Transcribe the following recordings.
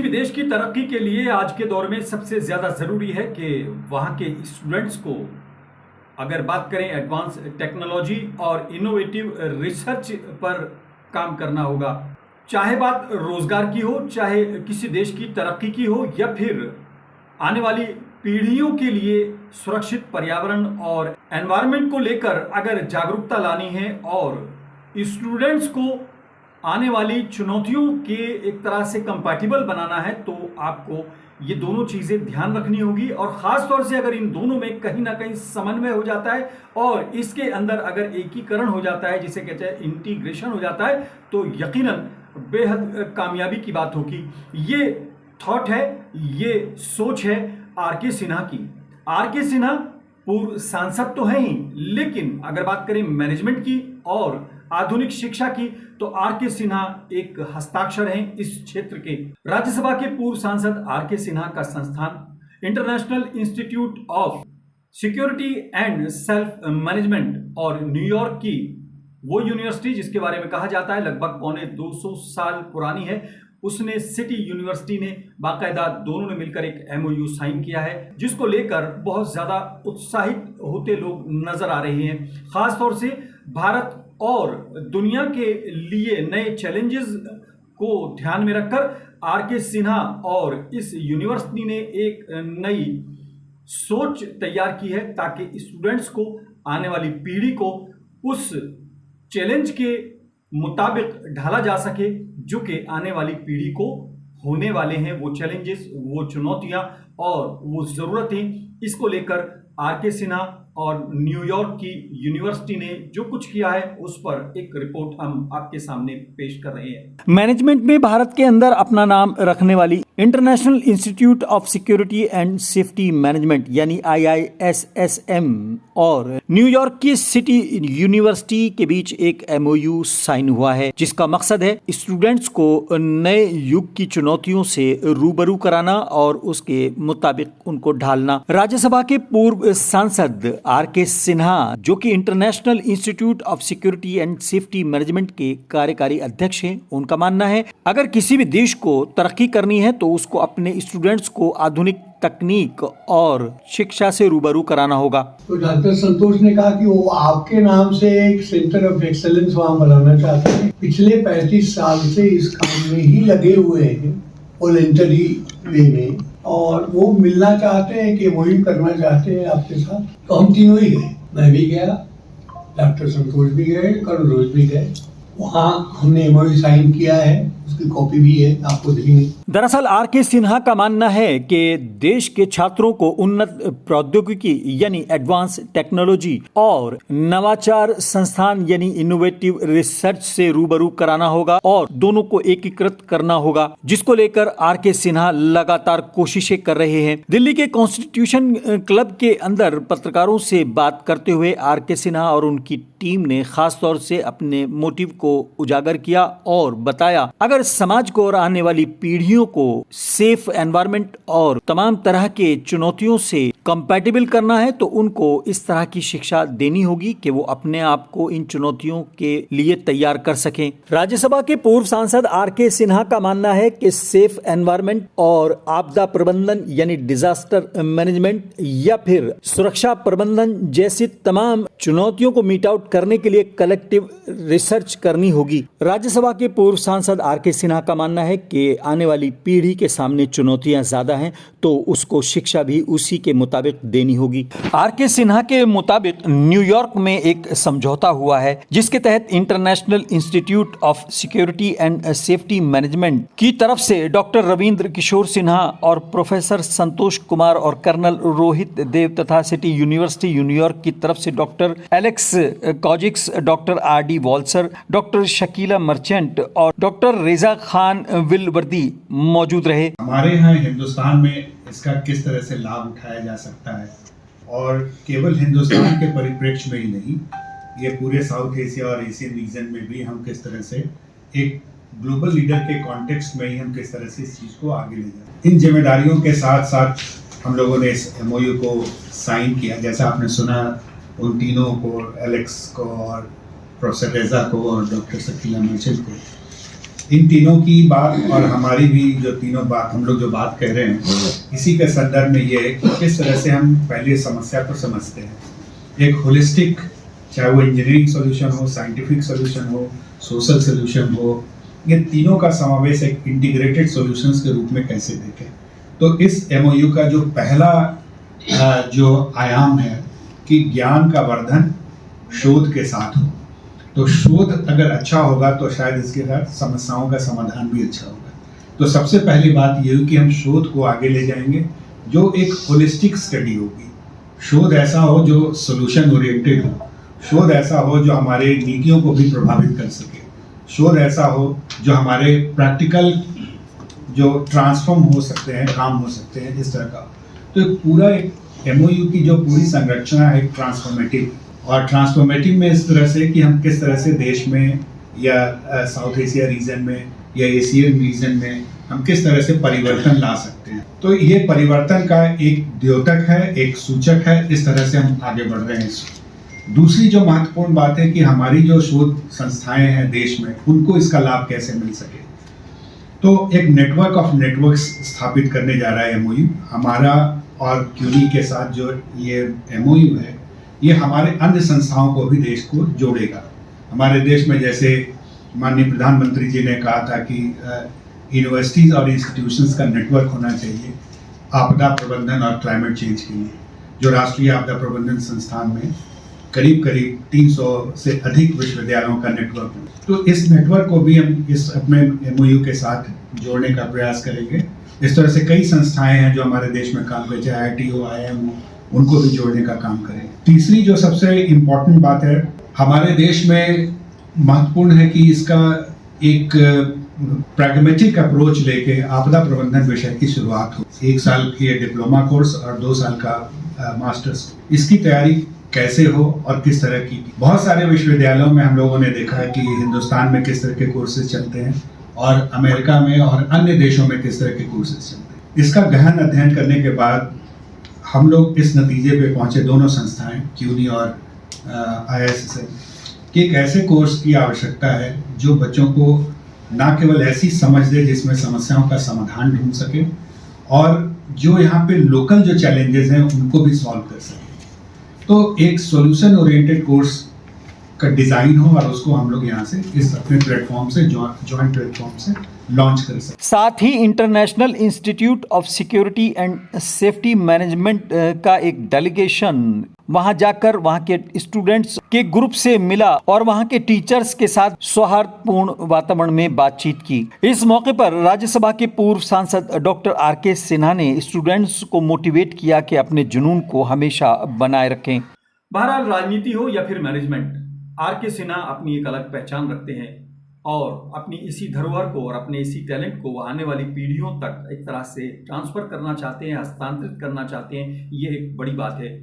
भी देश की तरक्की के लिए आज के दौर में सबसे ज़्यादा ज़रूरी है कि वहाँ के स्टूडेंट्स को, अगर बात करें एडवांस टेक्नोलॉजी और इनोवेटिव रिसर्च पर काम करना होगा। चाहे बात रोज़गार की हो, चाहे किसी देश की तरक्की की हो, या फिर आने वाली पीढ़ियों के लिए सुरक्षित पर्यावरण और एनवायरनमेंट को लेकर अगर जागरूकता लानी है और स्टूडेंट्स को आने वाली चुनौतियों के एक तरह से कंपैटिबल बनाना है, तो आपको ये दोनों चीज़ें ध्यान रखनी होगी। और ख़ास तौर से अगर इन दोनों में कहीं ना कहीं समन्वय हो जाता है और इसके अंदर अगर एकीकरण हो जाता है, जिसे कहते हैं इंटीग्रेशन हो जाता है, तो यकीनन बेहद कामयाबी की बात होगी। ये थॉट है, ये सोच है आर के सिन्हा की। आर के सिन्हा पूर्व सांसद तो हैं ही, लेकिन अगर बात करें मैनेजमेंट की और आधुनिक शिक्षा की, तो आर के सिन्हा एक हस्ताक्षर हैं इस क्षेत्र के। राज्यसभा के पूर्व सांसद आर के सिन्हा का संस्थान international institute of security and self management और न्यूयॉर्क की वो यूनिवर्सिटी जिसके बारे में कहा जाता है लगभग 250 साल पुरानी है, उसने सिटी यूनिवर्सिटी ने बाकायदा दोनों ने मिलकर एक एमओयू साइन किया है, जिसको लेकर बहुत ज्यादा उत्साहित होते लोग नजर आ रहे हैं। खासतौर से भारत और दुनिया के लिए नए चैलेंजेस को ध्यान में रखकर आर के सिन्हा और इस यूनिवर्सिटी ने एक नई सोच तैयार की है, ताकि स्टूडेंट्स को, आने वाली पीढ़ी को उस चैलेंज के मुताबिक ढाला जा सके जो कि आने वाली पीढ़ी को होने वाले हैं। वो चैलेंजेस, वो चुनौतियां और वो ज़रूरतें, इसको लेकर आर के सिन्हा और न्यूयॉर्क की यूनिवर्सिटी ने जो कुछ किया है उस पर एक रिपोर्ट हम आपके सामने पेश कर रहे हैं। मैनेजमेंट में भारत के अंदर अपना नाम रखने वाली international institute of security and safety management यानी IISSM और न्यूयॉर्क की सिटी यूनिवर्सिटी के बीच एक MOU साइन हुआ है, जिसका मकसद है स्टूडेंट्स को नए युग की चुनौतियों से रूबरू कराना और उसके मुताबिक उनको ढालना। राज्यसभा के पूर्व सांसद आर के सिन्हा, जो कि international institute of security and safety management के कार्यकारी अध्यक्ष हैं, उनका मानना है अगर किसी भी देश को तरक्की करनी है तो उसको अपने स्टूडेंट्स को आधुनिक तकनीक और शिक्षा से रूबरू कराना होगा। तो डॉक्टर संतोष ने कहा कि वो आपके नाम से एक सेंटर ऑफ एक्सेलेंस वहाँ बनाना चाहते हैं। पिछले 35 साल से इस काम में ही लगे हुए हैं वॉलंटरी वे में, और वो मिलना चाहते हैं कि वही करना चाहते हैं आपके साथ। तो हम तीनों ही गए, मैं भी गया, डॉक्टर संतोष भी गए, करुण रोज भी गए। वहाँ हमने MOU साइन किया है, उसकी कॉपी भी है, आपको देंगे। दरअसल आर के सिन्हा का मानना है कि देश के छात्रों को उन्नत प्रौद्योगिकी यानी एडवांस टेक्नोलॉजी और नवाचार संस्थान यानी इनोवेटिव रिसर्च से रूबरू कराना होगा और दोनों को एकीकृत करना होगा, जिसको लेकर आर के सिन्हा लगातार कोशिशें कर रहे हैं। दिल्ली के कॉन्स्टिट्यूशन क्लब के अंदर पत्रकारों से बात करते हुए आर के सिन्हा और उनकी टीम ने खास तौर से अपने मोटिव को उजागर किया और बताया अगर समाज को और आने वाली पीढ़ियों को सेफ एनवायरनमेंट और तमाम तरह के चुनौतियों से कंपैटिबल करना है तो उनको इस तरह की शिक्षा देनी होगी कि वो अपने आप को इन चुनौतियों के लिए तैयार कर सकें। राज्यसभा के पूर्व सांसद आर के सिन्हा का मानना है कि सेफ एनवायरनमेंट और आपदा प्रबंधन यानी डिजास्टर मैनेजमेंट या फिर सुरक्षा प्रबंधन जैसी तमाम चुनौतियों को मीट आउट करने के लिए कलेक्टिव रिसर्च करनी होगी। राज्यसभा के पूर्व सांसद आर के सिन्हा का मानना है कि आने वाली पीढ़ी के सामने चुनौतियां ज्यादा हैं तो उसको शिक्षा भी उसी के मुताबिक देनी होगी। आर के सिन्हा के मुताबिक न्यूयॉर्क में एक समझौता हुआ है जिसके तहत international institute of security and safety management की तरफ से डॉक्टर रविंद्र किशोर सिन्हा और प्रोफेसर संतोष कुमार और कर्नल रोहित देव तथा सिटी यूनिवर्सिटी न्यूयॉर्क की तरफ से डॉक्टर एलेक्स कॉजिक्स, doctor RD Walser, doctor Shakila Merchant और डॉक्टर रेजा खान विलवर्दी मौजूद रहे। हमारे यहाँ हिंदुस्तान में इसका किस तरह से लाभ उठाया जा सकता है और केवल हिंदुस्तान के परिप्रेक्ष्य में ही नहीं, ये पूरे साउथ एशिया और एशियन रीजन में भी हम किस तरह से एक ग्लोबल लीडर के कॉन्टेक्स्ट में ही हम किस तरह से इस चीज़ को आगे ले जाए। इन जिम्मेदारियों के साथ साथ हम लोगों ने इस MOU को साइन किया। जैसा आपने सुना, उन तीनों को, एलेक्स को और प्रोफेसर रेजा को और डॉक्टर शकीला मर्चेंट को, इन तीनों की बात और हमारी भी जो तीनों बात हम लोग जो बात कह रहे हैं इसी के संदर्भ में ये है कि किस तरह से हम पहले समस्या को समझते हैं। एक होलिस्टिक, चाहे वो इंजीनियरिंग सॉल्यूशन हो, साइंटिफिक सॉल्यूशन हो, सोशल सॉल्यूशन हो, ये तीनों का समावेश एक इंटीग्रेटेड सॉल्यूशंस के रूप में कैसे देखें। तो इस एमओयू का जो पहला जो आयाम है कि ज्ञान का वर्धन शोध के साथ हो। तो शोध अगर अच्छा होगा तो शायद इसके साथ समस्याओं का समाधान भी अच्छा होगा। तो सबसे पहली बात ये हुई कि हम शोध को आगे ले जाएंगे जो एक होलिस्टिक स्टडी होगी। शोध ऐसा हो जो सोल्यूशन ओरिएंटेड हो, शोध ऐसा हो जो हमारे नीतियों को भी प्रभावित कर सके, शोध ऐसा हो जो हमारे प्रैक्टिकल जो ट्रांसफॉर्म हो सकते हैं, काम हो सकते हैं, इस तरह का। तो पूरा एक एमओयू की जो पूरी संरचना है ट्रांसफॉर्मेटिव, और ट्रांसफॉर्मेटिव में इस तरह से कि हम किस तरह से देश में या साउथ एशिया रीजन में या एशियन रीजन में हम किस तरह से परिवर्तन ला सकते हैं। तो ये परिवर्तन का एक द्योतक है, एक सूचक है, इस तरह से हम आगे बढ़ रहे हैं। दूसरी जो महत्वपूर्ण बात है कि हमारी जो शोध संस्थाएं हैं देश में, उनको इसका लाभ कैसे मिल सके। तो एक नेटवर्क ऑफ नेटवर्क्स स्थापित करने जा रहा है एमओयू हमारा, और क्यूनी के साथ जो ये एमओयू है ये हमारे अन्य संस्थाओं को भी देश को जोड़ेगा। हमारे देश में जैसे माननीय प्रधानमंत्री जी ने कहा था कि यूनिवर्सिटीज़ और इंस्टीट्यूशंस का नेटवर्क होना चाहिए आपदा प्रबंधन और क्लाइमेट चेंज के लिए, जो राष्ट्रीय आपदा प्रबंधन संस्थान में करीब 300 से अधिक विश्वविद्यालयों का नेटवर्क है। तो इस नेटवर्क को भी हम इस अपने एमओयू के साथ जोड़ने का प्रयास करेंगे। इस तरह से कई संस्थाएं हैं जो हमारे देश में काम करते हैं, IIT हो, IIM हो, उनको भी जोड़ने का काम करें। तीसरी जो सबसे इम्पोर्टेंट बात है हमारे देश में महत्वपूर्ण है कि इसका एक प्रैग्मेटिक अप्रोच लेके आपदा प्रबंधन विषय की शुरुआत हो। 1 साल की डिप्लोमा कोर्स और 2 साल का मास्टर्स, इसकी तैयारी कैसे हो और किस तरह की। बहुत सारे विश्वविद्यालयों में हम लोगों ने देखा है कि हिंदुस्तान में किस तरह के कोर्सेज चलते हैं और अमेरिका में और अन्य देशों में किस तरह के कोर्सेज चलते हैं। इसका गहन अध्ययन करने के बाद हम लोग इस नतीजे पे पहुंचे, दोनों संस्थाएं क्यूनी और IISSM, कि एक ऐसे कोर्स की आवश्यकता है जो बच्चों को ना केवल ऐसी समझ दे जिसमें समस्याओं का समाधान ढूंढ सके, और जो यहाँ पे लोकल जो चैलेंजेस हैं उनको भी सॉल्व कर सके। तो एक सॉल्यूशन ओरिएंटेड कोर्स का डिजाइन हो और उसको हम लोग यहाँ से इस अपने प्लेटफॉर्म से जॉइंट प्लेटफॉर्म से लॉन्च कर सकते। साथ ही international institute of security and safety management का एक डेलीगेशन वहां जाकर वहां के स्टूडेंट्स के ग्रुप से मिला और वहां के टीचर्स के साथ सौहार्दपूर्ण वातावरण में बातचीत की। इस मौके पर राज्यसभा के पूर्व सांसद डॉक्टर RK सिन्हा ने स्टूडेंट्स को मोटिवेट किया कि अपने जुनून को हमेशा बनाए रखें। बहरहाल राजनीति हो या फिर मैनेजमेंट, RK सिन्हा अपनी एक अलग पहचान रखते हैं और अपनी इसी धरोहर को और अपने इसी टैलेंट को आने वाली पीढ़ियों तक एक तरह से ट्रांसफर करना चाहते हैं, हस्तांतरित करना चाहते हैं। ये एक बड़ी बात है।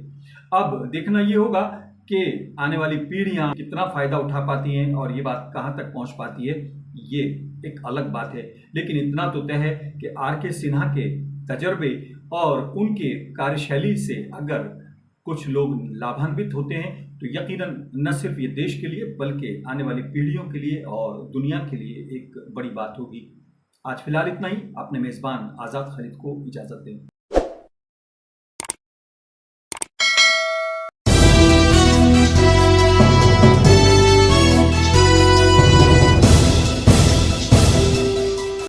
अब देखना ये होगा कि आने वाली पीढ़ियां कितना फायदा उठा पाती हैं और ये बात कहां तक पहुंच पाती है, ये एक अलग बात है। लेकिन इतना तो तय है कि RK सिन्हा के तजर्बे और उनके कार्यशैली से अगर कुछ लोग लाभान्वित होते हैं तो यकीनन न सिर्फ ये देश के लिए बल्कि आने वाली पीढ़ियों के लिए और दुनिया के लिए एक बड़ी बात होगी। आज फिलहाल इतना ही। अपने मेजबान आज़ाद खलीद को इजाज़त दें।